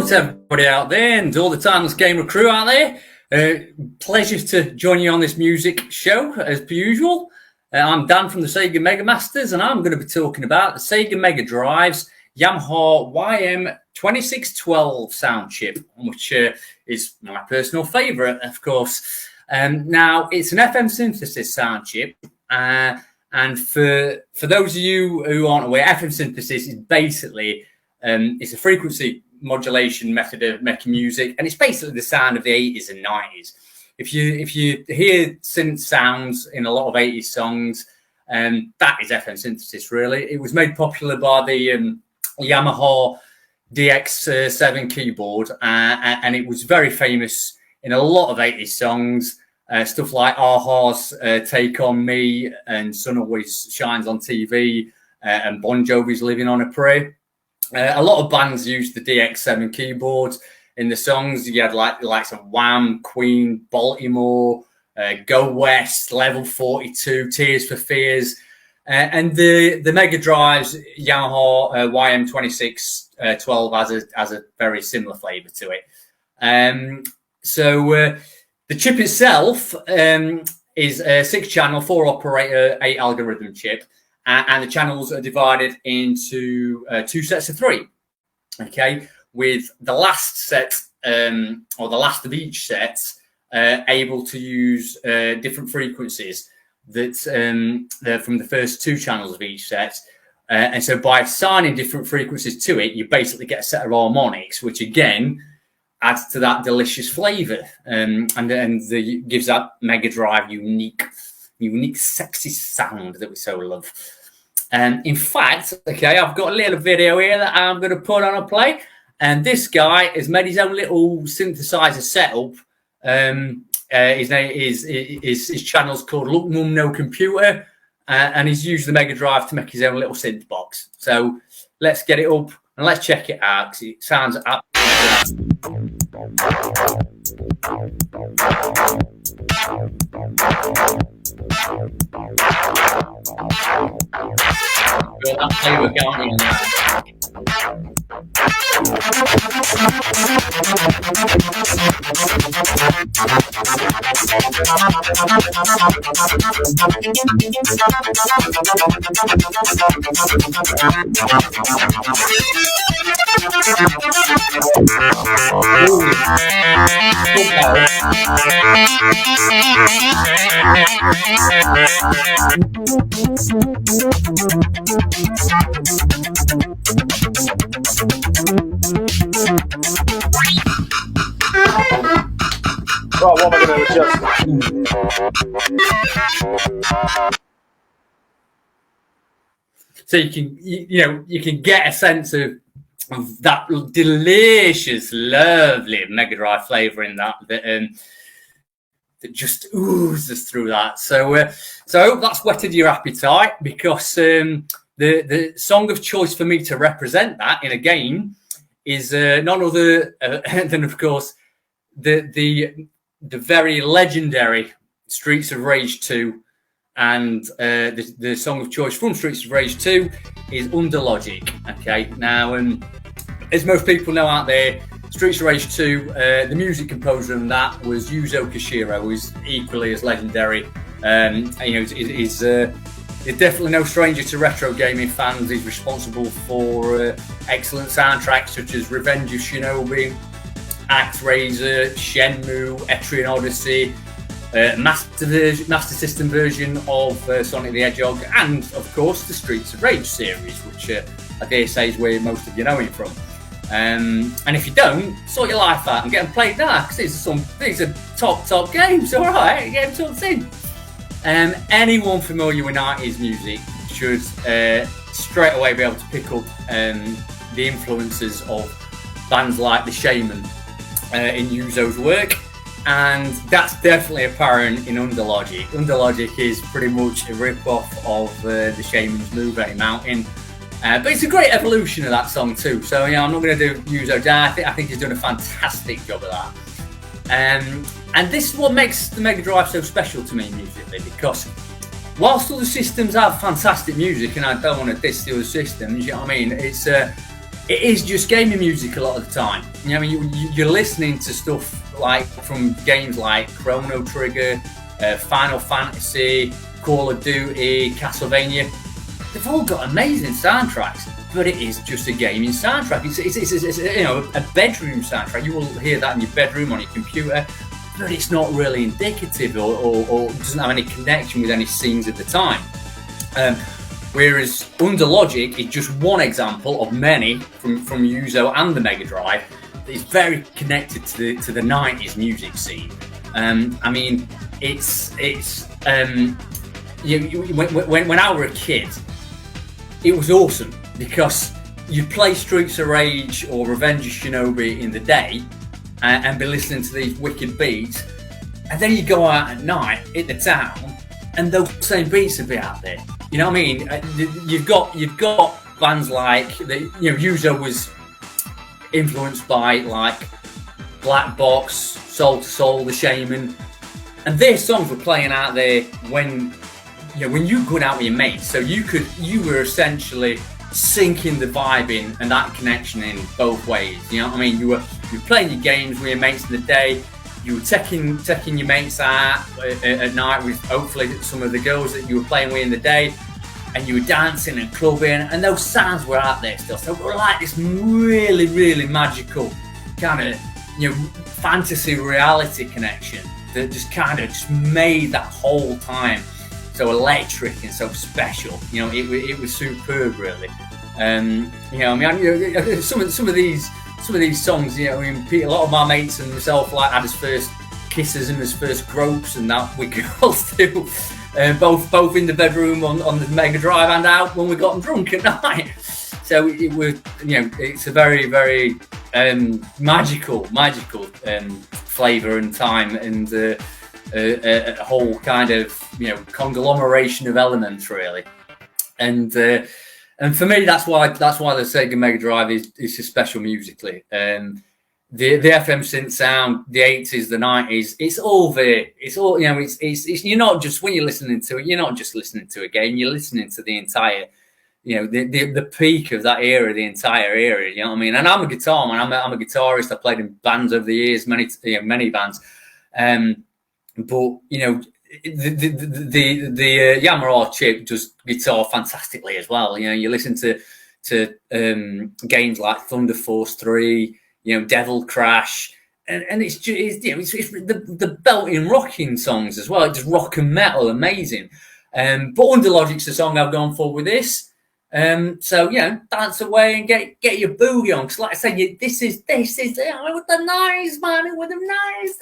to everybody out there and all the Timeless Gamer crew out there. Pleasure to join you on this music show as per usual. I'm Dan from the Sega MegaMasters, and I'm going to be talking about the Sega Mega Drive's Yamaha YM2612 sound chip, which is my personal favourite, of course. Now, it's an FM synthesis sound chip, and for those of you who aren't aware, FM synthesis is basically it's a frequency modulation method of making music, and it's basically the sound of the 80s and 90s. If you hear synth sounds in a lot of 80s songs, that is FM synthesis, really. It was made popular by the Yamaha DX7 keyboard, and it was very famous in a lot of 80s songs. Stuff like a-ha's Take On Me and Sun Always Shines on TV, and Bon Jovi's Living on a Prayer. A lot of bands used the DX7 keyboard in the songs. You had like the likes of Wham, Queen, Baltimore, Go West, Level 42, Tears for Fears, and the Mega Drive's Yamaha YM2612 has a very similar flavour to it. The chip itself is a 6-channel, 4-operator, 8-algorithm chip. And the channels are divided into 2 sets of 3, okay, with the last set, or the last of each set, able to use different frequencies that from the first 2 channels of each set. And so by assigning different frequencies to it, you basically get a set of harmonics, which again adds to that delicious flavour, and gives that Mega Drive unique, sexy sound that we so love. In fact, okay, I've got a little video here that I'm going to put on a play, and this guy has made his own little synthesizer setup. His name is his channel's called Look Mum No Computer, and he's used the Mega Drive to make his own little synth box. So let's get it up and let's check it out, because it sounds Right, what am I going to adjust? So you can get a sense of that delicious, lovely Mega Drive flavour in that just oozes through that. So I hope that's whetted your appetite, because the song of choice for me to represent that in a game is none other than, of course, the very legendary Streets of Rage 2, and the song of choice from Streets of Rage 2 is Under Logic. Okay, now as most people know out there, Streets of Rage 2, the music composer on that was Yuzo Koshiro, who is equally as legendary. He's definitely no stranger to retro gaming fans. He's responsible for excellent soundtracks such as Revenge of Shinobi, ActRaiser, Shenmue, Etrian Odyssey, Master System version of Sonic the Hedgehog, and of course the Streets of Rage series, which I dare say is where most of you know him from. And if you don't, sort your life out and get them played now, because these are top games. All right, get them tucked in. Anyone familiar with 90s music should straight away be able to pick up the influences of bands like The Shaman in Yuzo's work, and that's definitely apparent in Under Logic. Under Logic is pretty much a rip-off of The Shaman's Movie Mountain, but it's a great evolution of that song too. So I'm not going to do Yuzo down. I think he's done a fantastic job of that. And this is what makes the Mega Drive so special to me musically, because whilst other systems have fantastic music, and I don't want to diss the other systems, you know what I mean, it's it is just gaming music a lot of the time. You know, you're listening to stuff like from games like Chrono Trigger, Final Fantasy, Call of Duty, Castlevania. They've all got amazing soundtracks, but it is just a gaming soundtrack. It's you know, a bedroom soundtrack. You will hear that in your bedroom on your computer, but it's not really indicative or doesn't have any connection with any scenes at the time. Whereas Under Logic is just one example of many from Yuzo and the Mega Drive that is very connected to the 90s music scene. I mean, when I were a kid, it was awesome because you'd play Streets of Rage or Revenge of Shinobi in the day and be listening to these wicked beats, and then you go out at night in the town and those same beats would be out there. You know what I mean? You've got bands like Yuzo was influenced by like Black Box, Soul to Soul, The Shaman, and their songs were playing out there when you go out with your mates. So you were essentially syncing the vibe in and that connection in both ways. You know what I mean? You were playing your games with your mates in the day. You were taking your mates out at night with hopefully some of the girls that you were playing with in the day, and you were dancing and clubbing, and those sounds were out there still. So it was like this really, really magical kind of fantasy reality connection that just kind of just made that whole time so electric and so special. It was superb, really. Some of these songs, a lot of my mates and myself had his first kisses and his first gropes and that with girls too, both in the bedroom on the Mega Drive and out when we got drunk at night. So it was, it's a very, very magical flavour and time, and a whole kind of conglomeration of elements, really. And for me, that's why the Sega Mega Drive is so special musically. The FM synth sound, the 80s, the 90s, it's all there. It's all, it's you're not just, when you're listening to it, you're not just listening to a game, you're listening to the entire, the peak of that era, the entire era, you know what I mean? And I'm a guitar man, I'm a guitarist. I played in bands over the years, many bands. But the Yamaha chip does guitar fantastically as well. You listen to games like Thunder Force 3, Devil Crash, and it's the belting rocking songs as well. It's just rock and metal, amazing. But Under Logic's the song I've gone for with this. So dance away and get your boogie on. Because like I say, this is with the nice man, with the nice.